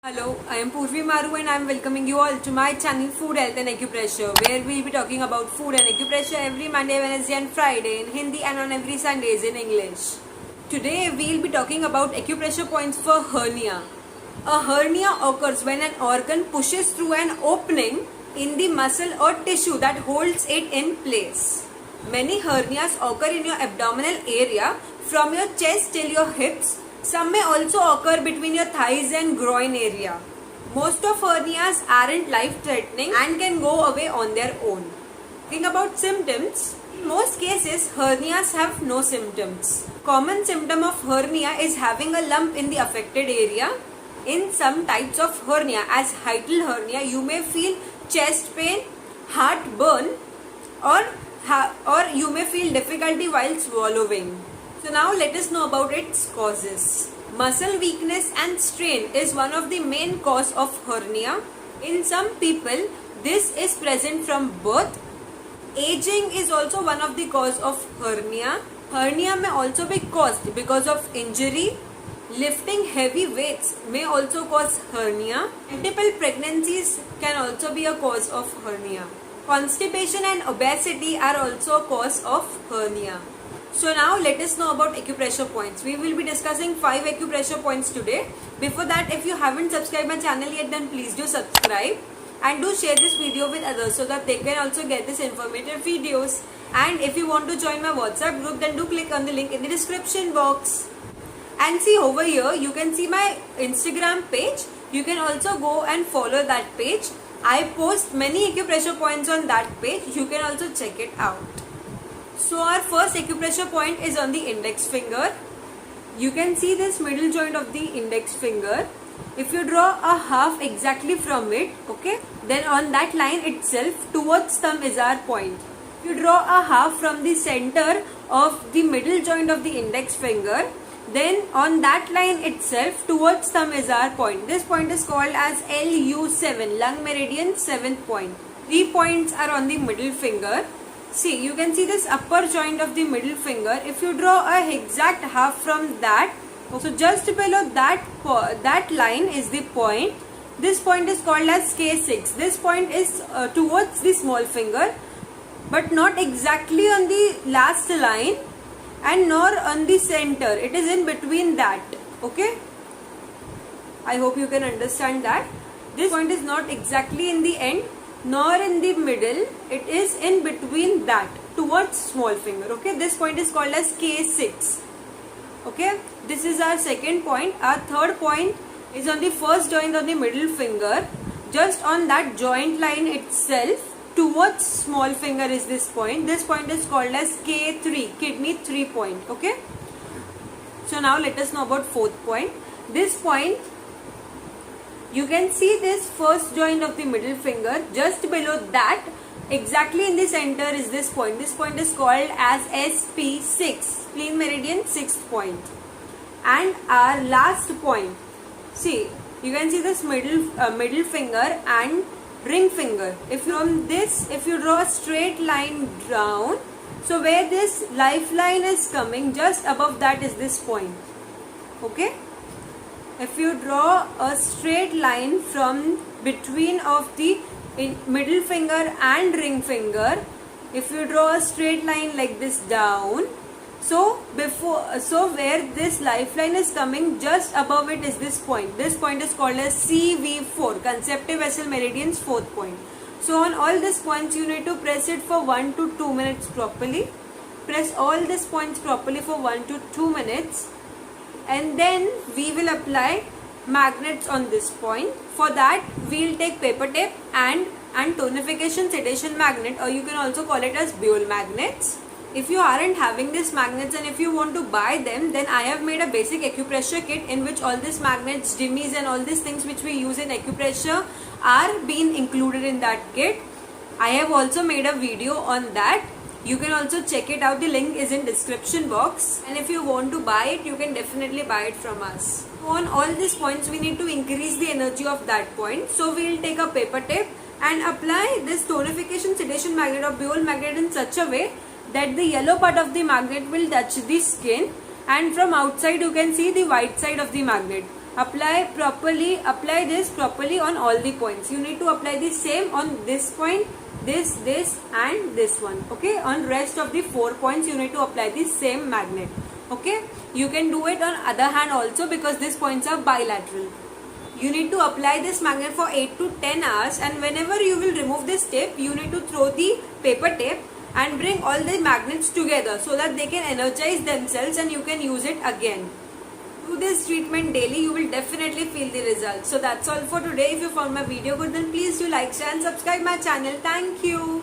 Hello, I am Purvi Maru and I am welcoming you all to my channel Food, Health and Acupressure, where we will be talking about food and acupressure every Monday, Wednesday and Friday in Hindi and on every Sundays in English. Today we will be talking about acupressure points for hernia. A hernia occurs when an organ pushes through an opening in the muscle or tissue that holds it in place. Many hernias occur in your abdominal area from your chest till your hips. Some may also occur between your thighs and groin area. Most of hernias aren't life-threatening and can go away on their own. Talking about symptoms, in most cases hernias have no symptoms. Common symptom of hernia is having a lump in the affected area. In some types of hernia, as hiatal hernia, you may feel chest pain, heartburn, or you may feel difficulty while swallowing. So now let us know about its causes. Muscle weakness and strain is one of the main cause of hernia. In some people, this is present from birth. Aging is also one of the cause of hernia. Hernia may also be caused because of injury. Lifting heavy weights may also cause hernia. Multiple pregnancies can also be a cause of hernia. Constipation and obesity are also a cause of hernia. So now let us know about acupressure points. We will be discussing 5 acupressure points today. Before that, if you haven't subscribed my channel yet, then please do subscribe and do share this video with others so that they can also get this informative videos. And if you want to join my WhatsApp group, then do click on the link in the description box. And see over here, you can see my Instagram page. You can also go and follow that page. I post many acupressure points on that page. You can also check it out. So our first acupressure point is on the index finger. You can see this middle joint of the index finger. If you draw a half exactly from it, okay, then on that line itself towards thumb is our point. If you draw a half from the center of the middle joint of the index finger, then on that line itself towards thumb is our point. This point is called as LU7, lung meridian 7th point. 3 points are on the middle finger. See, you can see this upper joint of the middle finger. If you draw a exact half from that, so just below that line is the point. This point is called as K6. This point is towards the small finger, but not exactly on the last line and nor on the center. It is in between that. Okay, I hope you can understand that. This point is not exactly in the end nor in the middle. It is in between that towards small finger. Okay, this point is called as K6. Okay, this is our second point. Our third point is on the first joint of the middle finger. Just on that joint line itself towards small finger is this point. This point is called as K3, kidney 3 point. Okay, so now let us know about fourth point. This point, you can see this first joint of the middle finger. Just below that, exactly in the center is this point. This point is called as SP6, spleen meridian 6th point. And our last point, see, you can see this middle finger and ring finger. If you draw a straight line down, so where this lifeline is coming, just above that is this point. Okay, if you draw a straight line from between of the middle finger and ring finger, if you draw a straight line like this down, so where this lifeline is coming, just above it is this point. This point is called as CV4, conceptive vessel meridian's 4th point. So on all these points you need to press it for 1 to 2 minutes properly. Press all these points properly for 1 to 2 minutes, and then we will apply magnets on this point. For that we will take paper tape and tonification sedation magnet, or you can also call it as Buell magnets. If you aren't having these magnets and if you want to buy them, then I have made a basic acupressure kit in which all these magnets, jimmies and all these things which we use in acupressure are being included in that kit. I have also made a video on that. You can also check it out. The link is in description box, and if you want to buy it, you can definitely buy it from us. On all these points we need to increase the energy of that point. So we will take a paper tape and apply this tonification sedation magnet or Buell magnet in such a way that the yellow part of the magnet will touch the skin, and from outside you can see the white side of the magnet. apply this properly on all the points. You need to apply the same on this point, this and this one. Okay, on rest of the 4 points you need to apply the same magnet. Okay, you can do it on other hand also, because these points are bilateral. You need to apply this magnet for 8 to 10 hours, and whenever you will remove this tape, you need to throw the paper tape and bring all the magnets together so that they can energize themselves and you can use it again. Do this treatment daily, you will definitely feel the results. So that's all for today. If you found my video good, then please do like, share and subscribe my channel. Thank you.